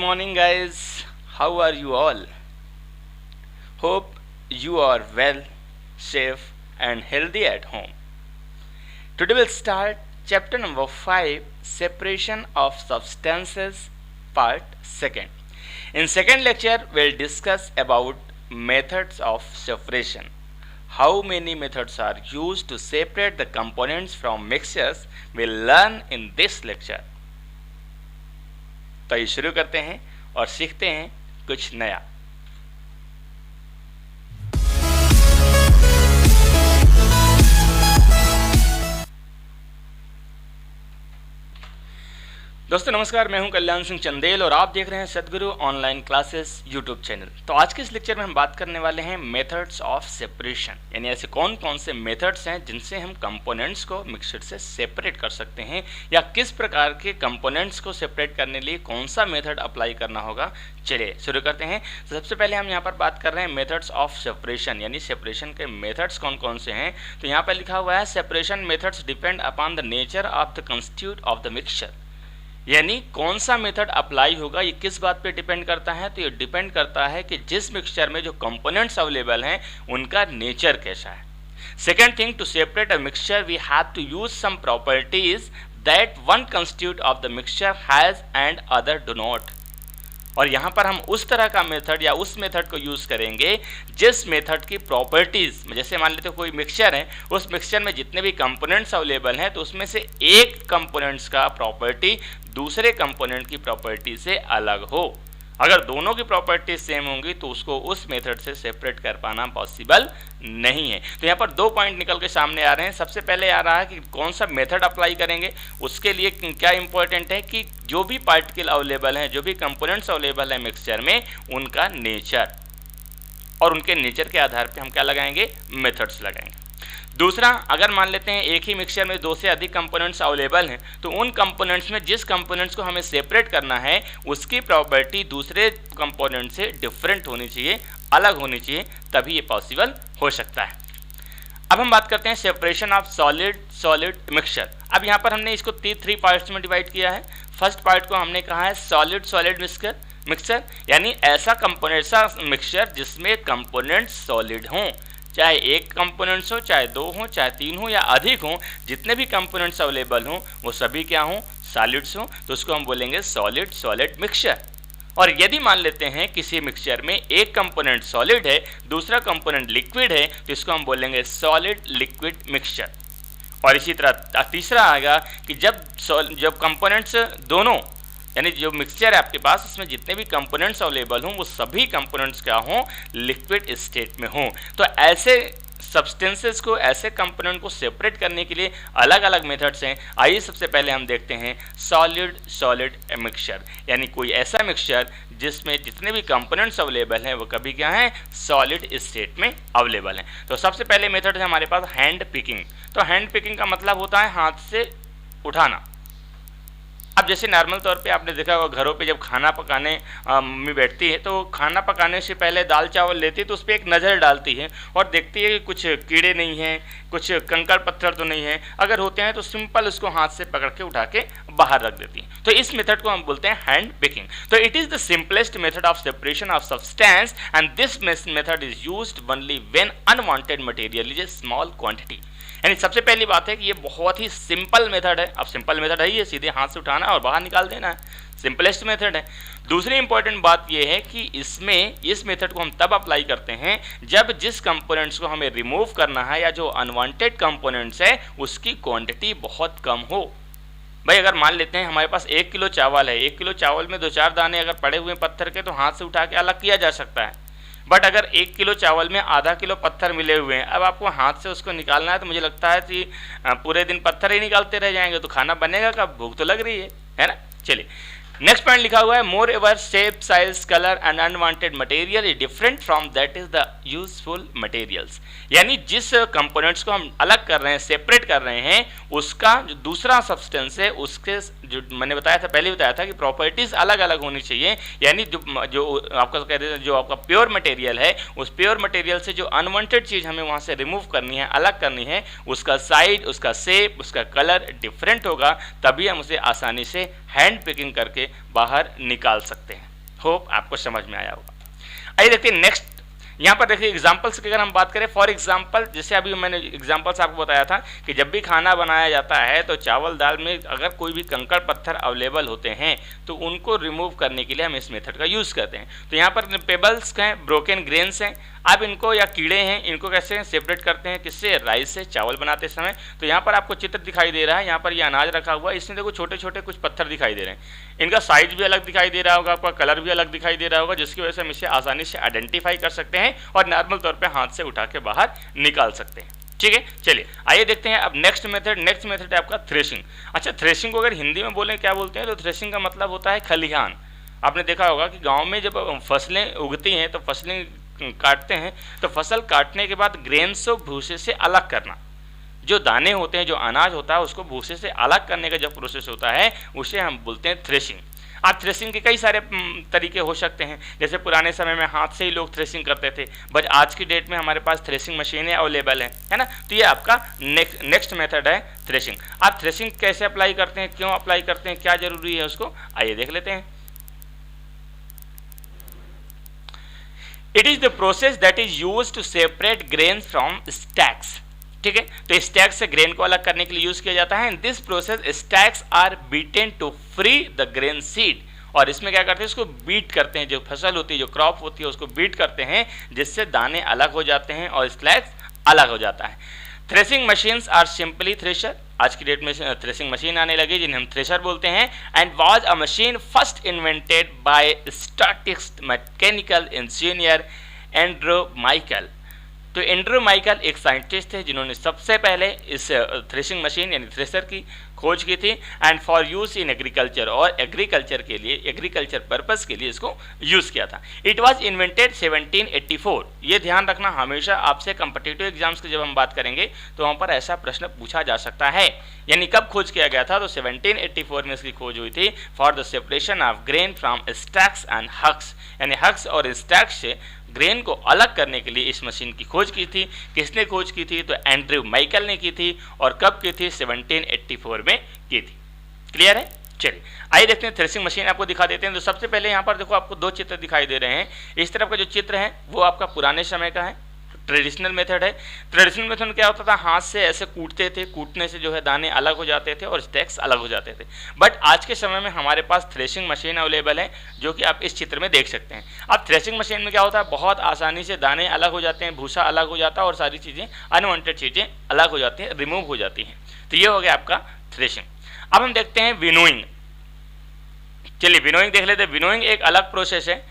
morning, guys. How are you all? Hope you are well, safe, and healthy at home. Today we'll start chapter number 5, Separation of Substances, part 2nd. In second lecture, we'll discuss about methods of separation. How many methods are used to separate the components from mixtures we'll learn in this lecture. तो ये शुरू करते हैं और सीखते हैं कुछ नया। दोस्तों नमस्कार, मैं हूं कल्याण सिंह चंदेल और आप देख रहे हैं सदगुरु ऑनलाइन क्लासेस यूट्यूब चैनल। तो आज के इस लेक्चर में हम बात करने वाले हैं मेथड्स ऑफ सेपरेशन, यानी ऐसे कौन कौन से मेथड्स हैं जिनसे हम कंपोनेंट्स को मिक्सचर से सेपरेट कर सकते हैं, या किस प्रकार के कंपोनेंट्स को सेपरेट करने लिए कौन सा मेथड अप्लाई करना होगा। चलिए शुरू करते हैं। तो सबसे पहले हम यहाँ पर बात कर रहे हैं मेथड्स ऑफ सेपरेशन, यानी सेपरेशन के मेथड्स कौन कौन से हैं। तो यहाँ पर लिखा हुआ है separation methods depend upon the nature of the constitute of the mixture, यानी कौन सा मेथड अप्लाई होगा ये किस बात पे डिपेंड करता है। तो ये डिपेंड करता है कि जिस मिक्सचर में जो कंपोनेंट्स अवेलेबल हैं उनका नेचर कैसा है। Second thing, to separate a mixture we have to use some properties that one constituent of the mixture has and other do not. और यहाँ पर हम उस तरह का मेथड या उस मेथड को यूज़ करेंगे जिस मेथड की प्रॉपर्टीज़, जैसे मान लेते हो कोई मिक्सचर है, उस मिक्सचर में जितने भी कंपोनेंट्स अवेलेबल हैं तो उसमें से एक कंपोनेंट्स का प्रॉपर्टी दूसरे कंपोनेंट की प्रॉपर्टी से अलग हो। अगर दोनों की प्रॉपर्टीज सेम होंगी तो उसको उस मेथड से सेपरेट कर पाना पॉसिबल नहीं है। तो यहाँ पर दो पॉइंट निकल के सामने आ रहे हैं। सबसे पहले आ रहा है कि कौन सा मेथड अप्लाई करेंगे, उसके लिए क्या इंपॉर्टेंट है कि जो भी पार्टिकल अवेलेबल हैं, जो भी कंपोनेंट्स अवेलेबल हैं मिक्सचर में, उनका नेचर, और उनके नेचर के आधार पर हम क्या लगाएंगे, मेथड्स लगाएंगे। दूसरा, अगर मान लेते हैं एक ही मिक्सचर में दो से अधिक कंपोनेंट्स अवेलेबल हैं तो उन कंपोनेंट्स में जिस कंपोनेंट्स को हमें सेपरेट करना है उसकी प्रॉपर्टी दूसरे कंपोनेंट से डिफरेंट होनी चाहिए, अलग होनी चाहिए, तभी ये पॉसिबल हो सकता है। अब हम बात करते हैं separation of solid solid mixture. अब यहाँ पर हमने इसको थ्री पार्ट्स में डिवाइड किया है। फर्स्ट पार्ट को हमने कहा है सॉलिड सॉलिड मिक्सचर, यानी ऐसा कंपोनेंट, ऐसा मिक्सचर जिसमें कंपोनेंट्स सॉलिड हों, चाहे एक कंपोनेंट्स हो, चाहे दो हो, चाहे तीन हो या अधिक हो, जितने भी कंपोनेंट्स अवेलेबल हों वो सभी क्या हों, सॉलिड्स हों, तो उसको हम बोलेंगे सॉलिड सॉलिड मिक्सचर। और यदि मान लेते हैं किसी मिक्सचर में एक कंपोनेंट सॉलिड है, दूसरा कंपोनेंट लिक्विड है, तो इसको हम बोलेंगे सॉलिड लिक्विड मिक्सचर। और इसी तरह तीसरा आएगा कि जब कंपोनेंट्स दोनों, यानी जो मिक्सचर है आपके पास, उसमें जितने भी कंपोनेंट्स अवेलेबल हों वो सभी कंपोनेंट्स क्या हों, लिक्विड स्टेट में हों। तो ऐसे सब्सटेंसेस को, ऐसे कंपोनेंट को सेपरेट करने के लिए अलग अलग मेथड्स हैं। आइए सबसे पहले हम देखते हैं सॉलिड सॉलिड मिक्सचर, यानी कोई ऐसा मिक्सचर जिसमें जितने भी कंपोनेंट्स अवेलेबल हैं वो कभी क्या हैं, सॉलिड स्टेट में अवेलेबल हैं। तो सबसे पहले मेथड है हमारे पास हैंड पिकिंग। तो हैंड पिकिंग का मतलब होता है हाथ से उठाना। अब जैसे नॉर्मल तौर पे आपने देखा होगा घरों पे जब खाना पकाने मम्मी बैठती है तो खाना पकाने से पहले दाल चावल लेती है तो उस पर एक नज़र डालती है और देखती है कि कुछ कीड़े नहीं हैं, कुछ कंकड़ पत्थर तो नहीं है। अगर होते हैं तो सिंपल उसको हाथ से पकड़ के उठा के बाहर रख देती है। तो इस मेथड को हम बोलते हैं हैंड पिकिंग। तो it is the simplest method of separation of substance and this method is used only when unwanted material is a small quantity. यानी सबसे पहली बात है कि ये बहुत ही सिंपल मेथड है। अब सिंपल मेथड है ये, सीधे हाथ से उठाना और बाहर निकाल देना है, सिंपलेस्ट मेथड है। दूसरी इंपॉर्टेंट बात ये है कि इसमें इस मेथड को हम तब अप्लाई करते हैं जब जिस कंपोनेंट्स को हमें रिमूव करना है या जो अनवांटेड कंपोनेंट्स है उसकी क्वांटिटी बहुत कम हो। भाई अगर मान लेते हैं हमारे पास 1 किलो चावल है, 1 किलो चावल में 2-4 दाने अगर पड़े हुए पत्थर के तो हाथ से उठा के अलग किया जा सकता है। बट अगर 1 किलो चावल में आधा किलो पत्थर मिले हुए हैं, अब आपको हाथ से उसको निकालना है तो मुझे लगता है कि पूरे दिन पत्थर ही निकालते रह जाएंगे तो खाना बनेगा कब, भूख तो लग रही है ना। चलिए नेक्स्ट पॉइंट लिखा हुआ है moreover shape size colour and unwanted material is different from that is the useful materials. यानी जिस कंपोनेंट्स को हम अलग कर रहे हैं, सेपरेट कर रहे हैं, उसका जो दूसरा सब्सटेंस है उसके जो मैंने बताया था, पहले बताया था कि प्रॉपर्टीज अलग अलग होनी चाहिए। यानी जो आपका कह रहे जो आपका प्योर मटेरियल है उस प्योर मटेरियल से जो अनवांटेड चीज़ हमें वहाँ से रिमूव करनी है, अलग करनी है, उसका साइज, उसका शेप, उसका कलर डिफरेंट होगा, तभी हम उसे आसानी से हैंड पिकिंग करके बाहर निकाल सकते हैं। होप आपको समझ में आया होगा। आइए देखते हैं नेक्स्ट। यहाँ पर देखिए एग्जाम्पल्स की अगर हम बात करें, फॉर एग्जाम्पल जैसे अभी मैंने एग्जाम्पल्स आपको बताया था कि जब भी खाना बनाया जाता है तो चावल दाल में अगर कोई भी कंकड़ पत्थर अवेलेबल होते हैं तो उनको रिमूव करने के लिए हम इस मेथड का यूज़ करते हैं। तो यहाँ पर पेबल्स हैं, ब्रोकन ग्रेन्स हैं, आप इनको या कीड़े हैं इनको कैसे सेपरेट करते हैं, किससे, राइस से, चावल बनाते समय। तो यहाँ पर आपको चित्र दिखाई दे रहा है, यहाँ पर ये अनाज रखा हुआ है, इसमें देखो छोटे छोटे कुछ पत्थर दिखाई दे रहे हैं, इनका साइज भी अलग दिखाई दे रहा होगा, आपका कलर भी अलग दिखाई दे रहा होगा, जिसकी वजह से हम इसे आसानी से आइडेंटिफाई कर सकते हैं और नॉर्मल तौर पर हाथ से उठा के बाहर निकाल सकते हैं। ठीक है, चलिए आइए देखते हैं अब नेक्स्ट मेथड है आपका थ्रेशिंग। अच्छा, थ्रेशिंग को अगर हिंदी में बोलें क्या बोलते हैं, तो थ्रेशिंग का मतलब होता है खलिहान। आपने देखा होगा कि गांव में जब फसलें उगती हैं तो फसलें काटते हैं तो फसल काटने के बाद ग्रेन्स को भूसे से अलग करना, जो दाने होते हैं, जो अनाज होता है उसको भूसे से अलग करने का जो प्रोसेस होता है उसे हम बोलते हैं थ्रेशिंग। अब थ्रेशिंग के कई सारे तरीके हो सकते हैं, जैसे पुराने समय में हाथ से ही लोग थ्रेशिंग करते थे, बट आज की डेट में हमारे पास थ्रेशिंग मशीनें अवेलेबल हैं, है ना। तो ये आपका नेक्स्ट मेथड है थ्रेशिंग। आप थ्रेशिंग कैसे अप्लाई करते हैं, क्यों अप्लाई करते हैं, क्या जरूरी है उसको आइए देख लेते हैं। It is the process that is use to separate grain from stacks. ठीक है, तो स्टैक्स से ग्रेन को अलग करने के लिए यूज किया जाता है। In this process stacks are beaten to free the grain seed. और इसमें क्या करते हैं, इसको बीट करते हैं, जो फसल होती है, जो क्रॉप होती है उसको बीट करते हैं, जिससे दाने अलग हो जाते हैं और स्टैक्स अलग हो जाता है। Threshing machines are simply thresher. आज की डेट में थ्रेशिंग मशीन आने लगी जिन्हें हम थ्रेशर बोलते हैं। And was a machine first invented by statist mechanical engineer Andrew Michael. तो एंड्रू माइकल एक साइंटिस्ट थे जिन्होंने सबसे पहले इस थ्रेशिंग मशीन यानी थ्रेशर की खोज की थी, and for use in agriculture, और एग्रीकल्चर के लिए, एग्रीकल्चर पर्पस के लिए इसको यूज़ किया था। It was invented 1784। ये ध्यान रखना, हमेशा आपसे कम्पिटिटिव एग्जाम्स की जब हम बात करेंगे तो वहाँ पर ऐसा प्रश्न पूछा जा सकता है। यानी कब खोज किया गया था, तो 1784 में इसकी खोज हुई थी for the separation of grain from stalks and husks. यानी हक्स और स्टैक्स से ग्रेन को अलग करने के लिए इस मशीन की खोज की थी। किसने खोज की थी, तो एंड्रू माइकल ने की थी। और कब की थी, 1784 में की थी। क्लियर है। चलिए आइए देखते हैं थ्रेशिंग मशीन आपको दिखा देते हैं। तो सबसे पहले यहाँ पर देखो आपको दो चित्र दिखाई दे रहे हैं। इस तरफ का जो चित्र है वो आपका पुराने समय का है, ट्रेडिशनल मेथड है। ट्रेडिशनल मेथड में क्या होता था, हाथ से ऐसे कूटते थे, कूटने से जो है दाने अलग हो जाते थे और स्टैक्स अलग हो जाते थे। बट आज के समय में हमारे पास थ्रेशिंग मशीन अवेलेबल है, जो कि आप इस चित्र में देख सकते हैं। अब थ्रेशिंग मशीन में क्या होता है, बहुत आसानी से दाने अलग हो जाते हैं, भूसा अलग हो जाता है और सारी चीज़ें, अनवांटेड चीज़ें अलग हो जाती हैं, रिमूव हो जाती हैं। तो ये हो गया आपका थ्रेशिंग। अब हम देखते हैं विनोइंग। चलिए विनोइंग देख लेते हैं। विनोइंग एक अलग प्रोसेस है।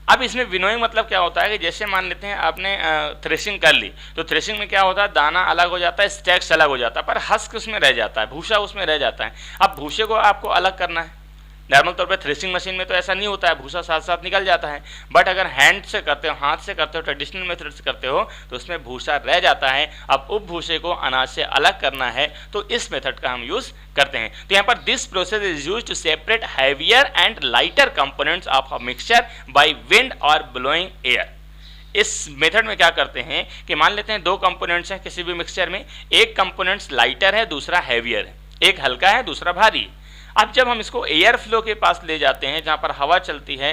अब इसमें विनोइंग मतलब क्या होता है कि जैसे मान लेते हैं आपने थ्रेशिंग कर ली, तो थ्रेशिंग में क्या होता है, दाना अलग हो जाता है, स्टैक्स अलग हो जाता है, पर हस्क उसमें रह जाता है, भूसा उसमें रह जाता है। अब भूसे को आपको अलग करना है। नॉर्मल तौर पे थ्रेशिंग मशीन में तो ऐसा नहीं होता है, भूसा साथ साथ निकल जाता है। बट अगर हैंड से करते हो, हाथ से करते हो, ट्रेडिशनल मेथड से करते हो, तो उसमें भूसा रह जाता है। अब उप भूसे को अनाज से अलग करना है तो इस मेथड का हम यूज करते हैं। तो यहाँ पर this process is use to separate heavier and lighter components of a mixture by wind और ब्लोइंग एयर। इस मेथड में क्या करते हैं कि मान लेते हैं दो कंपोनेंट्स हैं किसी भी मिक्सचर में, एक कंपोनेंट्स लाइटर है, दूसरा हैवियर है, एक हल्का है, दूसरा भारी। अब जब हम इसको एयर फ्लो के पास ले जाते हैं जहाँ पर हवा चलती है,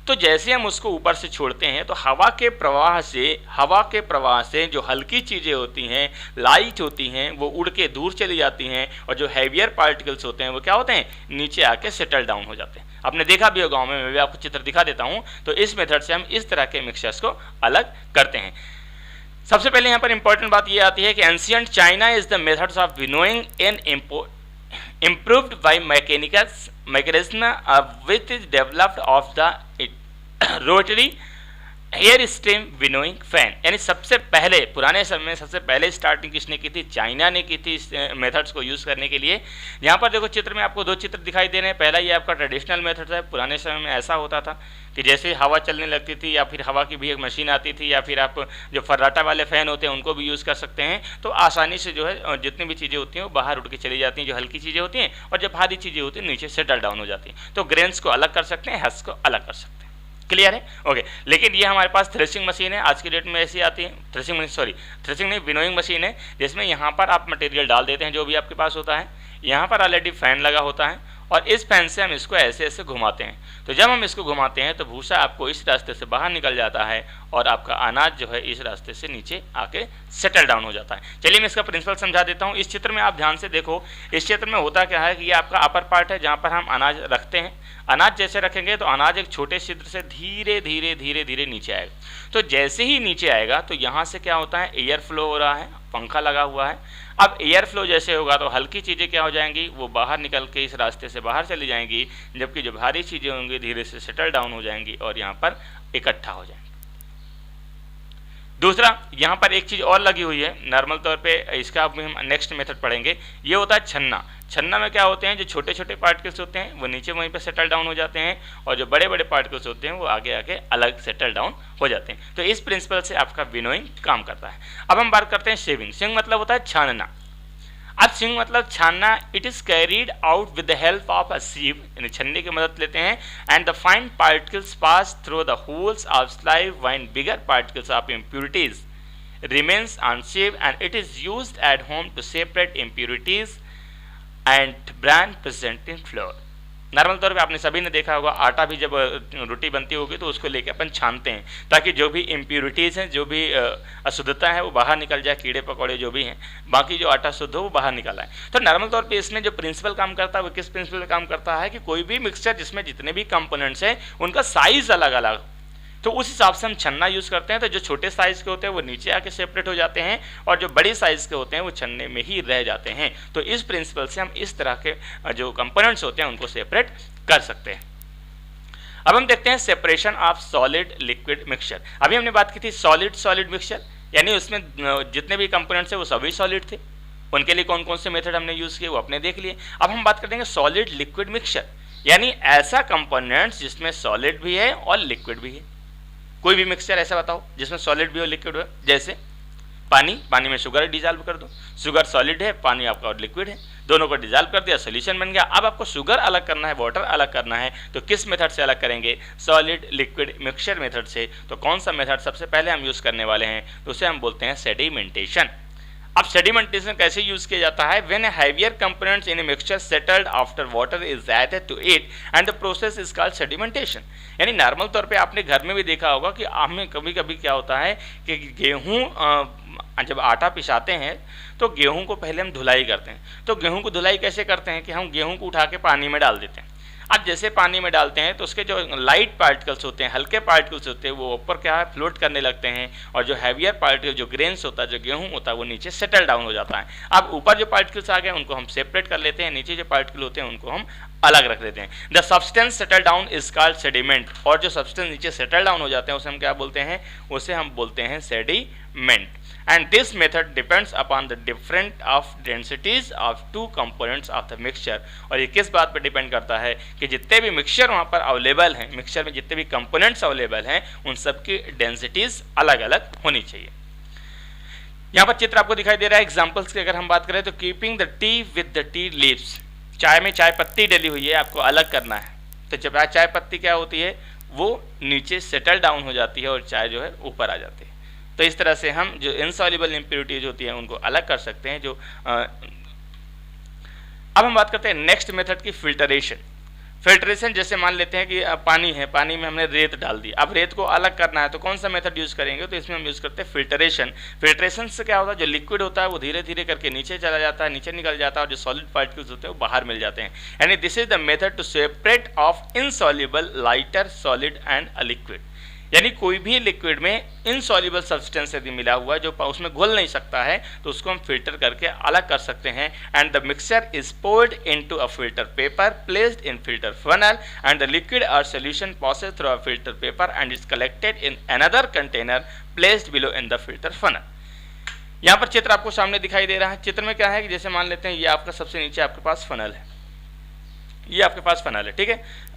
तो जैसे हम उसको ऊपर से छोड़ते हैं तो हवा के प्रवाह से जो हल्की चीज़ें होती हैं, लाइट होती हैं, वो उड़ के दूर चली जाती हैं, और जो हैवियर पार्टिकल्स होते हैं वो क्या होते हैं, नीचे आके सेटल डाउन हो जाते हैं। आपने देखा भी होगा गाँव में, मैं भी आपको चित्र दिखा देता हूँ। तो इस मेथड से हम इस तरह के मिक्सचर्स को अलग करते हैं। सबसे पहले यहाँ पर इंपॉर्टेंट बात ये आती है कि ancient China is the methods of winnowing in improved by mechanism which is developed of the rotary air stream winnowing fan. यानी सबसे पहले पुराने समय में सबसे पहले स्टार्टिंग किसने की थी, चाइना ने की थी इस मेथड्स को यूज़ करने के लिए। यहाँ पर देखो चित्र में आपको दो चित्र दिखाई दे रहे हैं। पहला ये आपका ट्रेडिशनल मेथड है। पुराने समय में ऐसा होता था कि जैसे हवा चलने लगती थी या फिर हवा की भी एक मशीन आती थी, या फिर आप जो फर्राटा वाले फ़ैन होते हैं उनको भी यूज़ कर सकते हैं। तो आसानी से जो है जितनी भी चीज़ें होती हैं वो बाहर उड़ के चली जाती हैं, जो हल्की चीज़ें होती हैं, और जो भारी चीज़ें होती हैं नीचे सेटल डाउन हो जाती हैं। तो ग्रेन्स को अलग कर सकते हैं, हस्क को अलग कर सकते हैं। क्लियर है, ओके। लेकिन ये हमारे पास थ्रेशिंग मशीन है, आज की डेट में ऐसी आती है। थ्रेशिंग नहीं, विनोइंग मशीन है, जिसमें यहाँ पर आप मटेरियल डाल देते हैं जो भी आपके पास होता है। यहाँ पर ऑलरेडी फ़ैन लगा होता है और इस फैन से हम इसको ऐसे ऐसे घुमाते हैं। तो जब हम इसको घुमाते हैं तो भूसा आपको इस रास्ते से बाहर निकल जाता है और आपका अनाज जो है इस रास्ते से नीचे आके सेटल डाउन हो जाता है। चलिए मैं इसका प्रिंसिपल समझा देता हूँ। इस चित्र में आप ध्यान से देखो, इस चित्र में होता क्या है कि ये आपका अपर पार्ट है जहाँ पर हम अनाज रखते हैं। अनाज जैसे रखेंगे तो अनाज एक छोटे छिद्र से धीरे धीरे धीरे धीरे नीचे आएगा। तो जैसे ही नीचे आएगा तो यहाँ से क्या होता है, एयर फ्लो हो रहा है, पंखा लगा हुआ है। अब एयर फ्लो जैसे होगा तो हल्की चीज़ें क्या हो जाएंगी, वो बाहर निकल के इस रास्ते से बाहर चली जाएंगी, जबकि जो भारी चीज़ें होंगी धीरे से सेटल डाउन हो जाएंगी और यहाँ पर इकट्ठा हो जाएंगी। दूसरा, यहाँ पर एक चीज़ और लगी हुई है, नॉर्मल तौर पे इसका अब हम नेक्स्ट मेथड पढ़ेंगे। ये होता है छन्ना। छन्ना में क्या होते हैं, जो छोटे छोटे पार्टिकल्स होते हैं वो नीचे वहीं पे सेटल डाउन हो जाते हैं और जो बड़े बड़े पार्टिकल्स होते हैं वो आगे आके अलग सेटल डाउन हो जाते हैं। तो इस प्रिंसिपल से आपका विनोइंग काम करता है। अब हम बात करते हैं शेविंग। शेविंग मतलब होता है छानना। अब सिंग मतलब छानना। It is carried out with the help of a sieve, यानी छन्नी की मदद लेते हैं। And the fine particles pass through the holes of sieve while bigger particles of impurities remains unshaved, and it is used at home to separate impurities and bran present in flour. Normal तौर पे आपने सभी ने देखा होगा, आटा भी जब रोटी बनती होगी तो उसको लेके अपन छानते हैं ताकि जो भी इम्प्यूरिटीज़ हैं, जो भी अशुद्धता है वो बाहर निकल जाए, कीड़े पकौड़े जो भी हैं, बाकी जो आटा शुद्ध हो वो बाहर निकल आए। तो नॉर्मल तौर पे इसमें जो प्रिंसिपल काम करता है वो किस प्रिंसिपल काम करता है कि कोई भी मिक्सचर जिसमें जितने भी कंपोनेंट्स हैं उनका साइज़ अलग अलग, तो उस हिसाब से हम छन्ना यूज़ करते हैं। तो जो छोटे साइज़ के होते हैं वो नीचे आके सेपरेट हो जाते हैं और जो बड़ी साइज़ के होते हैं वो छन्ने में ही रह जाते हैं। तो इस प्रिंसिपल से हम इस तरह के जो कंपोनेंट्स होते हैं उनको सेपरेट कर सकते हैं। अब हम देखते हैं separation of solid liquid mixture. अभी हमने बात की थी सॉलिड सॉलिड मिक्सचर, यानी उसमें जितने भी कंपोनेंट्स हैं वो सभी सॉलिड थे। उनके लिए कौन कौन से मेथड हमने यूज़ किए वो अपने देख लिए। अब हम बात करेंगे सॉलिड लिक्विड मिक्सचर, यानी ऐसा कंपोनेंट्स जिसमें सॉलिड भी है और लिक्विड भी है। कोई भी मिक्सचर ऐसा बताओ जिसमें सॉलिड भी हो लिक्विड हो, जैसे पानी, पानी में शुगर डिजॉल्व कर दो, शुगर सॉलिड है, पानी आपका और लिक्विड है, दोनों को डिजॉल्व कर दिया, सोल्यूशन बन गया। अब आपको शुगर अलग करना है, वाटर अलग करना है, तो किस मेथड से अलग करेंगे, सॉलिड लिक्विड मिक्सचर मेथड से। तो कौन सा मेथड सबसे पहले हम यूज़ करने वाले हैं, तो उसे हम बोलते हैं सेडिमेंटेशन। अब सेडिमेंटेशन कैसे यूज किया जाता है, when heavier components in a mixture settled after water is added to it and the process is called sedimentation. यानी नॉर्मल तौर पे आपने घर में भी देखा होगा कि हमें कभी कभी क्या होता है कि गेहूँ जब आटा पिसाते हैं तो गेहूं को पहले हम धुलाई करते हैं। तो गेहूं को धुलाई कैसे करते हैं कि हम गेहूं को उठा के पानी में डाल देते हैं। अब जैसे पानी में डालते हैं तो उसके जो लाइट पार्टिकल्स होते हैं, हल्के पार्टिकल्स होते हैं, वो ऊपर क्या है फ्लोट करने लगते हैं और जो हैवियर पार्टिकल जो ग्रेन्स होता है, जो गेहूं होता है, वो नीचे सेटल डाउन हो जाता है। अब ऊपर जो पार्टिकल्स आ गए उनको हम सेपरेट कर लेते हैं, नीचे जो पार्टिकल होते हैं उनको हम अलग रख देते हैं। The substance settle down is called sediment. और जो सब्सटेंस नीचे सेटल डाउन हो जाते हैं उसे हम क्या बोलते हैं, उसे हम बोलते हैं sediment. And this method depends upon the different of densities of two components of the mixture। और ये किस बात पर डिपेंड करता है कि जितने भी मिक्सचर वहाँ पर अवेलेबल हैं, मिक्सचर में जितने भी कंपोनेंट्स अवेलेबल हैं, उन सब की डेंसिटीज अलग अलग होनी चाहिए। यहाँ पर चित्र आपको दिखाई दे रहा है एग्जाम्पल्स की अगर हम बात करें तो keeping the T with the tea leaves, चाय में चाय पत्ती डली हुई है, आपको अलग करना है। तो जब चाय पत्ती क्या होती है, वो नीचे सेटल डाउन हो जाती है और चाय जो है ऊपर आ जाती है। तो इस तरह से हम जो इनसॉल्युबल इम्प्योरिटीज होती हैं उनको अलग कर सकते हैं। अब हम बात करते हैं नेक्स्ट मेथड की, फिल्टरेशन। फिल्टरेशन जैसे मान लेते हैं कि पानी है, पानी में हमने रेत डाल दी, अब रेत को अलग करना है तो कौन सा मेथड यूज़ करेंगे, तो इसमें हम यूज़ करते हैं फिल्टरेशन। फिल्टरेशन से क्या होता है, जो लिक्विड होता है वो धीरे धीरे करके नीचे चला जाता है, नीचे निकल जाता है, और जो सॉलिड पार्टिकल्स होते हैं वो बाहर मिल जाते हैं। यानी this is the method to separate of insoluble lighter solid and a liquid. यानी कोई भी लिक्विड में इनसॉल्युबल सब्सटेंस यदि मिला हुआ है जो उसमें घुल नहीं सकता है तो उसको हम फिल्टर करके अलग कर सकते हैं। And the mixture is poured into a filter paper placed in filter funnel and the liquid or solution passes through a filter paper and is collected in another container placed below in the filter funnel. यहाँ पर चित्र आपको सामने दिखाई दे रहा है। चित्र में क्या है कि जैसे मान लेते हैं ये आपका सबसे नीचे आपके पास फनल है, ये आपके पास फनल है, ठीक है।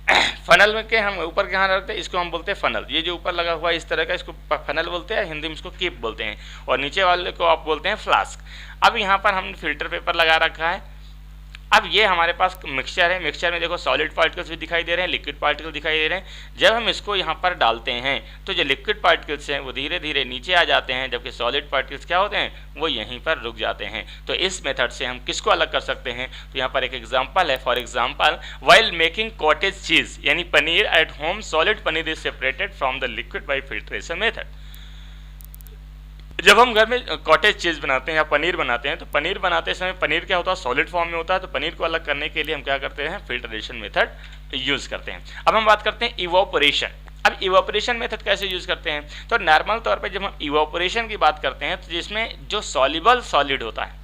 फनल में के हम ऊपर कहाँ रखते हैं, इसको हम बोलते हैं फनल। ये जो ऊपर लगा हुआ है इस तरह का, इसको फनल बोलते हैं, हिंदी में इसको कीप बोलते हैं, और नीचे वाले को आप बोलते हैं फ्लास्क। अब यहाँ पर हमने फिल्टर पेपर लगा रखा है। अब ये हमारे पास मिक्सचर है, मिक्सचर में देखो सॉलिड पार्टिकल्स भी दिखाई दे रहे हैं, लिक्विड पार्टिकल दिखाई दे रहे हैं। जब हम इसको यहाँ पर डालते हैं तो जो लिक्विड पार्टिकल्स हैं वो धीरे धीरे नीचे आ जाते हैं, जबकि सॉलिड पार्टिकल्स क्या होते हैं वो यहीं पर रुक जाते हैं। तो इस मेथड से हम किसको अलग कर सकते हैं, तो यहाँ पर एक एग्जाम्पल है। For example, while making cottage cheese यानी paneer at home, solid paneer is separated from the liquid by filtration method. जब हम घर में कॉटेज चीज़ बनाते हैं या पनीर बनाते हैं तो पनीर बनाते समय पनीर क्या होता है, सॉलिड फॉर्म में होता है। तो पनीर को अलग करने के लिए हम क्या करते हैं, फिल्ट्रेशन मेथड यूज़ करते हैं। अब हम बात करते हैं इवोपोरेशन। अब इवोपोरेशन मेथड कैसे यूज़ करते हैं, तो नॉर्मल तौर पे जब हम इवोपोरेशन की बात करते हैं तो जिसमें जो सॉल्युबल सॉलिड होता है,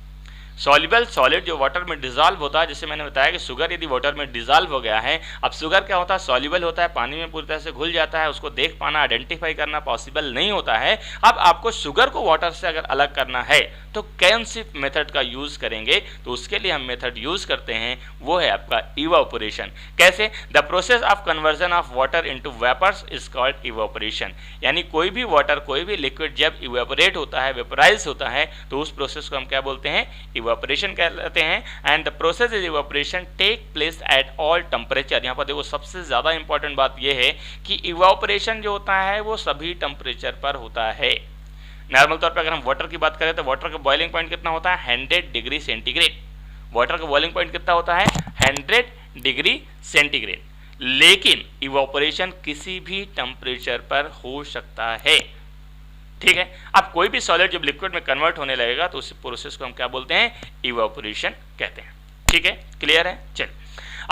सॉल्युबल सॉलिड जो वाटर में डिजॉल्व होता है, जैसे मैंने बताया कि शुगर यदि वाटर में डिजॉल्व हो गया है, अब शुगर क्या होता है, सॉल्युबल होता है, पानी में पूरी तरह से घुल जाता है, उसको देख पाना, आइडेंटिफाई करना पॉसिबल नहीं होता है। अब आपको शुगर को वाटर से अगर अलग करना है तो कौन सी मेथड का यूज़ करेंगे, तो उसके लिए हम मेथड यूज़ करते हैं, वो है आपका इवोपोरेशन। कैसे, the process of conversion of water into vapours is called evaporation. यानी कोई भी वाटर, कोई भी लिक्विड जब इवेपोरेट होता है, वेपराइज होता है, तो उस प्रोसेस को हम क्या बोलते हैं, इवेपोरेशन कहते हैं। And the process is evaporation take place at all temperature. यहाँ पर देखो सबसे ज़्यादा इंपॉर्टेंट बात यह है कि इवेपोरेशन जो होता है वो सभी टेम्परेचर पर होता है। नॉर्मल तौर पे अगर हम वाटर की बात करें तो वाटर का बॉइलिंग पॉइंट कितना होता है, 100 डिग्री सेंटीग्रेड। वाटर का बॉइलिंग पॉइंट कितना होता है, 100 डिग्री सेंटीग्रेड। लेकिन इवेपोरेशन किसी भी टेम्परेचर पर हो सकता है, ठीक है। अब कोई भी सॉलिड जब लिक्विड में कन्वर्ट होने लगेगा तो उस प्रोसेस को हम क्या बोलते हैं, इवेपोरेशन कहते हैं। ठीक है, क्लियर है। चलिए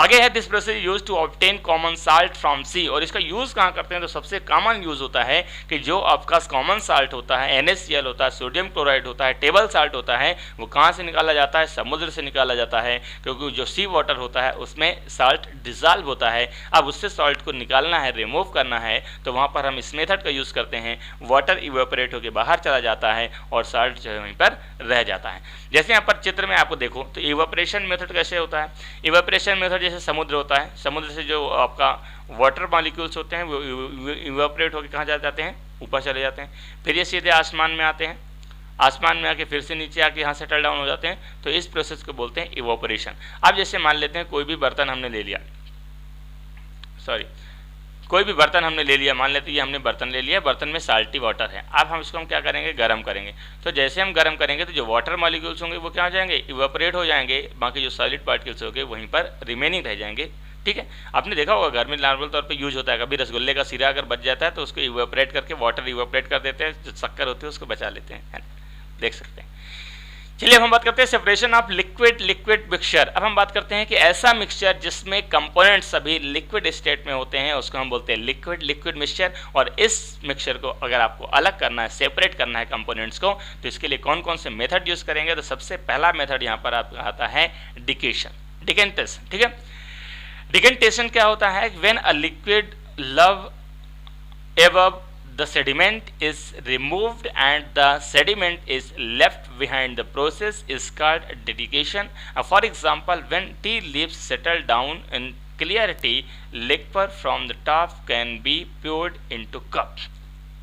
आगे है, this process use to obtain common salt from sea. और इसका यूज कहाँ करते हैं, तो सबसे कॉमन यूज होता है कि जो आपका कॉमन साल्ट होता है, NaCl होता है, सोडियम क्लोराइड होता है, टेबल साल्ट होता है, वो कहाँ से निकाला जाता है, समुद्र से निकाला जाता है, क्योंकि जो सी वाटर होता है उसमें साल्ट डिजॉल्व होता है। अब उससे सॉल्ट को निकालना है, रिमूव करना है, तो वहाँ पर हम इस मेथड का यूज़ करते हैं। वाटर इवेपोरेट होकर बाहर चला जाता है और साल्ट जो है वहीं पर रह जाता है। जैसे यहाँ पर चित्र में आपको देखो तो इवेपोरेशन मेथड कैसे होता है। इवेपोरेशन मेथड जैसे समुद्र होता है, समुद्र से जो आपका वाटर मॉलिक्यूल्स होते हैं वो इवेपोरेट होकर कहाँ जाते हैं, ऊपर चले जाते हैं। फिर ये सीधे आसमान में आते हैं, आसमान में आके फिर से नीचे आके यहाँ सेटल डाउन हो जाते हैं। तो इस प्रोसेस को बोलते हैं इवेपोरेशन। अब जैसे मान लेते हैं कोई भी बर्तन हमने ले लिया, कोई भी बर्तन हमने ले लिया, मान लेते हैं ये हमने बर्तन ले लिया, बर्तन में साल्टी वाटर है। अब हम इसको क्या करेंगे, गर्म करेंगे। तो जैसे हम गर्म करेंगे तो जो वाटर मॉलिक्यूल्स होंगे वो क्या हो जाएंगे, इवेपोरेट हो जाएंगे, बाकी जो सॉलिड पार्टिकल्स होंगे वहीं पर रिमेनिंग रह जाएंगे। ठीक है, आपने देखा होगा घर में नॉर्मल तौर पे यूज होता है, कभी रसगुल्ले का सिरा अगर बच जाता है तो उसको इवेपोरेट करके वाटर इवेपोरेट कर देते हैं, जो शक्कर होती है उसको बचा लेते हैं, देख सकते हैं। चलिए अब हम बात करते हैं सेपरेशन ऑफ लिक्विड मिक्सचर। अब हम बात करते हैं कि ऐसा मिक्सचर जिसमें कंपोनेंट सभी लिक्विड स्टेट में होते हैं उसको हम बोलते हैं लिक्विड मिक्सचर। और इस मिक्सचर को अगर आपको अलग करना है, सेपरेट करना है कंपोनेंट्स को, तो इसके लिए कौन कौन से मेथड यूज करेंगे, तो सबसे पहला मेथड यहाँ पर आपका आता है डिकेंटेशन। ठीक है, डिकेंटेशन क्या होता है, when a liquid love above the sediment is removed and the sediment is left behind, the process is called dedication. For example, when tea leaves settle down in clarity, liquor from the top can be poured into cup.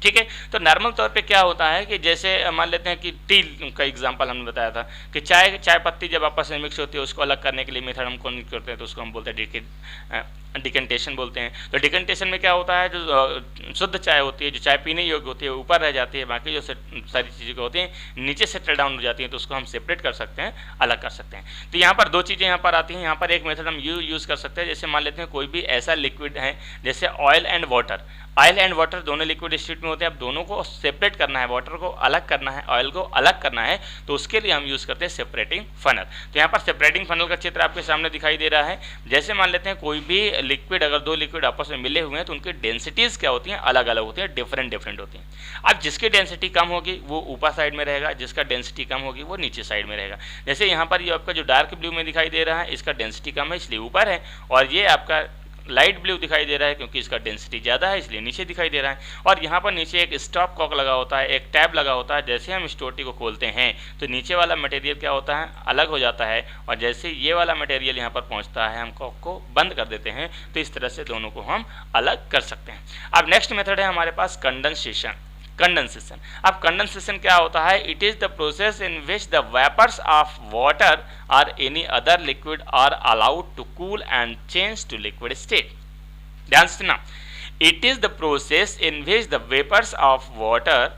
ठीक है, तो normal तौर पे क्या होता है कि जैसे मान लेते हैं कि टी का एग्जांपल हमने बताया था कि चाय पत्ती जब आपस में मिक्स होती है उसको अलग करने के लिए मेथड हम कौन करते हैं, तो उसको हम बोलते हैं डिकेंटेशन बोलते हैं। तो डिकेंटेशन में क्या होता है, जो शुद्ध चाय होती है, जो चाय पीने योग्य होती है ऊपर रह जाती है, बाकी जो सारी चीज़ें होती हैं नीचे सेटल डाउन हो जाती हैं, तो उसको हम सेपरेट कर सकते हैं, अलग कर सकते हैं। तो यहाँ पर दो चीज़ें यहाँ पर आती हैं। यहाँ पर एक मेथड हम यूज़ कर सकते हैं, जैसे मान लेते हैं कोई भी ऐसा लिक्विड है जैसे ऑयल एंड वाटर दोनों लिक्विड स्टेट में होते हैं। अब दोनों को सेपरेट करना है, वाटर को अलग करना है, ऑयल को अलग करना है, तो उसके लिए हम यूज़ करते हैं सेपरेटिंग फनल। तो यहाँ पर सेपरेटिंग फनल का चित्र आपके सामने दिखाई दे रहा है। जैसे मान लेते हैं कोई भी लिक्विड, अगर दो लिक्विड आपस में मिले हुए हैं तो उनकी डेंसिटीज़ क्या होती हैं, अलग अलग होती हैं, डिफरेंट होती हैं। अब जिसकी डेंसिटी कम होगी वो ऊपर साइड में रहेगा, जिसका डेंसिटी कम होगी वो नीचे साइड में रहेगा। जैसे यहाँ पर ये आपका जो डार्क ब्लू में दिखाई दे रहा है, इसका डेंसिटी कम है इसलिए ऊपर है, और ये आपका लाइट ब्लू दिखाई दे रहा है क्योंकि इसका डेंसिटी ज़्यादा है इसलिए नीचे दिखाई दे रहा है। और यहाँ पर नीचे एक स्टॉप कॉक लगा होता है, एक टैब लगा होता है। जैसे हम इस टोटी को खोलते हैं तो नीचे वाला मटेरियल क्या होता है, अलग हो जाता है, और जैसे ये वाला मटेरियल यहाँ पर पहुँचता है हम कॉक को बंद कर देते हैं। तो इस तरह से दोनों को हम अलग कर सकते हैं। अब नेक्स्ट मेथड है हमारे पास कंडेंसेशन। कंडेंसेशन। अब कंडेंसेशन क्या होता है? It is the process in which the vapours of water or any other liquid are allowed to cool and change to liquid state. ध्यान से ना, it is the process in which the vapours of water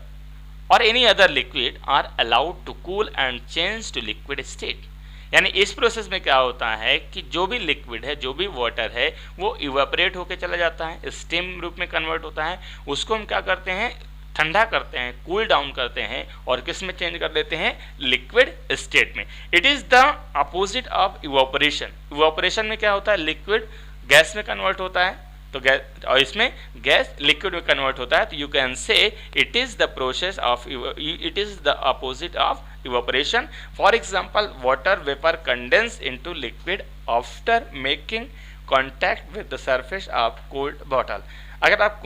or any other liquid are allowed to cool and change to liquid state. यानी इस process में क्या होता है कि जो भी लिक्विड है, जो भी वाटर है, वो इवेपोरेट होकर चला जाता है, स्टीम रूप में कन्वर्ट होता है, उसको हम क्या करते हैं? ठंडा करते हैं, कूल डाउन करते हैं और किस में चेंज कर देते हैं? लिक्विड स्टेट में। It is the opposite of evaporation. Evaporation में क्या होता है? लिक्विड गैस में कन्वर्ट होता है, तो गैस, और इसमें गैस लिक्विड में कन्वर्ट होता है। तो you can say it is the process of, it is the opposite of evaporation. For example, water vapor condense into liquid after making contact with the surface of cold bottle. अगर आप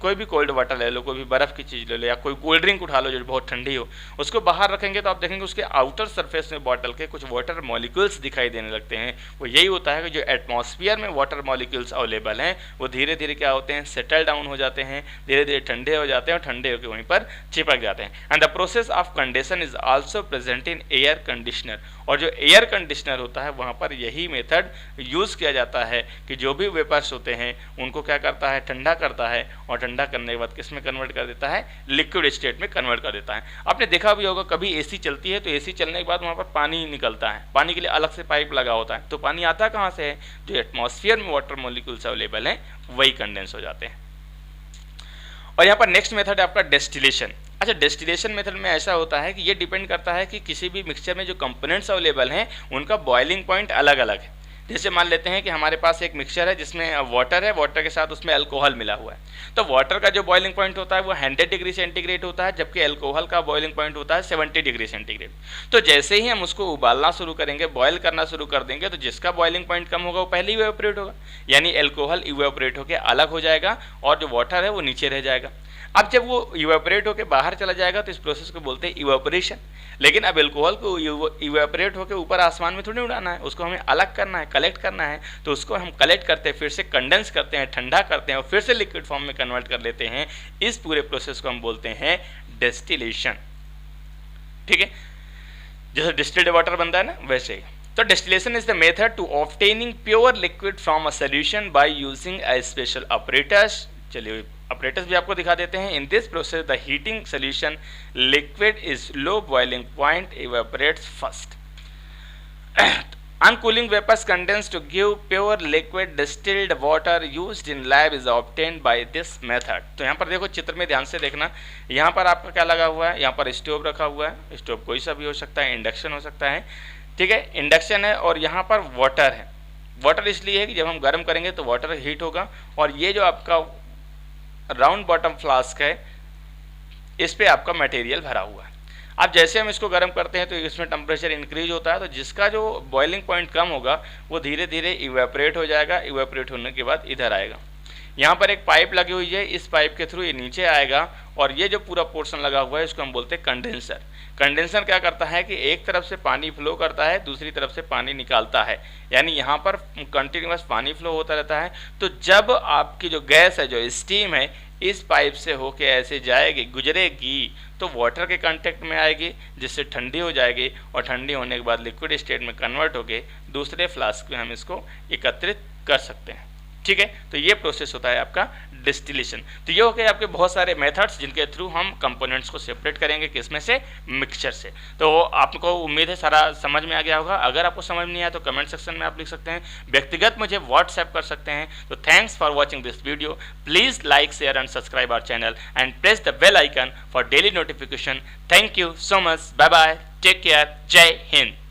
कोई भी cold water ले लो, कोई भी बर्फ़ की चीज़ ले लो, या कोई कोल्ड ड्रिंक उठा लो जो बहुत ठंडी हो, उसको बाहर रखेंगे तो आप देखेंगे उसके आउटर सरफेस में बॉटल के कुछ वाटर मॉलिक्यूल्स दिखाई देने लगते हैं। वो यही होता है कि जो एटमॉस्फेयर में वाटर मॉलिक्यूल्स अवेलेबल हैं वो धीरे धीरे क्या होते हैं? सेटल डाउन हो जाते हैं, धीरे धीरे ठंडे हो जाते हैं और ठंडे होकर वहीं पर चिपक जाते हैं। And the process of condensation is also present in air conditioner. और जो एयर कंडीशनर होता है वहाँ पर यही मेथड यूज़ किया जाता है कि जो भी वेपर्स होते हैं उनको क्या करता है? ठंडा करता है, और ठंडा करने के बाद किस में कन्वर्ट कर देता है? लिक्विड स्टेट में कन्वर्ट कर देता है। आपने देखा भी होगा कभी एसी चलती है तो एसी चलने के बाद वहाँ पर पानी निकलता है, पानी के लिए अलग से पाइप लगा होता है, तो पानी आता कहाँ से है? जो एटमॉस्फेयर में वाटर मॉलिक्यूल्स अवेलेबल हैं वही कंडेंस हो जाते हैं। और यहाँ पर नेक्स्ट मेथड है आपका डेस्टिलेशन। अच्छा, डेस्टिलेशन मेथड में ऐसा होता है कि ये डिपेंड करता है कि किसी भी मिक्सचर में जो कंपोनेंट्स अवेलेबल हैं उनका बॉइलिंग पॉइंट अलग अलग है। जैसे मान लेते हैं कि हमारे पास एक मिक्सचर है जिसमें वाटर है, वाटर के साथ उसमें अल्कोहल मिला हुआ है, तो वाटर का जो बॉइलिंग पॉइंट होता है वो 100 डिग्री सेंटीग्रेड होता है, जबकि अल्कोहल का बॉइलिंग पॉइंट होता है 70 डिग्री सेंटीग्रेड। तो जैसे ही हम उसको उबालना शुरू करेंगे, बॉयल करना शुरू कर देंगे, तो जिसका बॉइलिंग पॉइंट कम होगा वो पहले ही इवेपोरेट होगा, यानी अल्कोहल इवेपोरेट होकर अलग हो जाएगा और जो वाटर है वो नीचे रह जाएगा। अब जब वो इवेपोरेट होकर बाहर चला जाएगा तो इस प्रोसेस को बोलते हैं इवेपोरेशन। लेकिन अब अल्कोहल को इवेपोरेट होकर ऊपर आसमान में थोड़ी उड़ाना है, उसको हमें अलग करना है, कलेक्ट करना है। तो उसको हम कलेक्ट करते हैं, फिर से कंडेंस करते हैं, ठंडा करते हैं और फिर से लिक्विड फॉर्म में कन्वर्ट कर लेते हैं। इस पूरे प्रोसेस को हम बोलते हैं डेस्टिलेशन। ठीक है, जैसे डिस्टिल्ड वाटर बनता है ना, वैसे ही। तो distillation is the method to obtaining pure liquid from a solution by using a special apparatus। चलिए apparatus भी आपको दिखा देते हैं। In this process the heating solution liquid is low boiling point evaporates first. On cooling vapors condensed to give pure liquid distilled water used in lab is obtained by this method। तो यहाँ पर देखो, चित्र में ध्यान से देखना, यहाँ पर आपका क्या लगा हुआ है? यहाँ पर स्टोव रखा हुआ है। स्टोव कोई सा भी हो सकता है, इंडक्शन हो सकता है, ठीक है, इंडक्शन है। और यहाँ पर वाटर है। वाटर इसलिए है कि जब हम गर्म करेंगे तो वाटर हीट होगा, और ये जो आपका राउंड बॉटम फ्लास्क है इस पे आपका मटेरियल भरा हुआ है। अब जैसे हम इसको गर्म करते हैं तो इसमें टेम्परेचर इंक्रीज होता है, तो जिसका जो बॉइलिंग पॉइंट कम होगा वो धीरे धीरे इवेपोरेट हो जाएगा। इवेपोरेट होने के बाद इधर आएगा, यहाँ पर एक पाइप लगी हुई है, इस पाइप के थ्रू ये नीचे आएगा, और ये जो पूरा पोर्शन लगा हुआ है इसको हम बोलते हैं कंडेंसर। कंडेंसर क्या करता है कि एक तरफ से पानी फ्लो करता है, दूसरी तरफ से पानी निकालता है, यानी यहाँ पर कंटिन्यूअस पानी फ्लो होता रहता है। तो जब आपकी जो गैस है, जो स्टीम है, इस पाइप से होके ऐसे जाएगी, गुजरेगी, तो वाटर के कांटेक्ट में आएगी, जिससे ठंडी हो जाएगी, और ठंडी होने के बाद लिक्विड स्टेट में कन्वर्ट होके दूसरे फ्लास्क में हम इसको एकत्रित कर सकते हैं। ठीक है, तो ये प्रोसेस होता है आपका डिस्टिलेशन। तो ये हो गए आपके बहुत सारे मेथड्स जिनके थ्रू हम कंपोनेंट्स को सेपरेट करेंगे, किसमें से? मिक्सचर से। तो आपको उम्मीद है सारा समझ में आ गया होगा। अगर आपको समझ नहीं आया तो कमेंट सेक्शन में आप लिख सकते हैं, व्यक्तिगत मुझे व्हाट्सएप कर सकते हैं। तो thanks for watching this video. Please like, share and subscribe our channel and press the bell icon for daily notification. Thank you so much. Bye bye, take care, जय हिंद।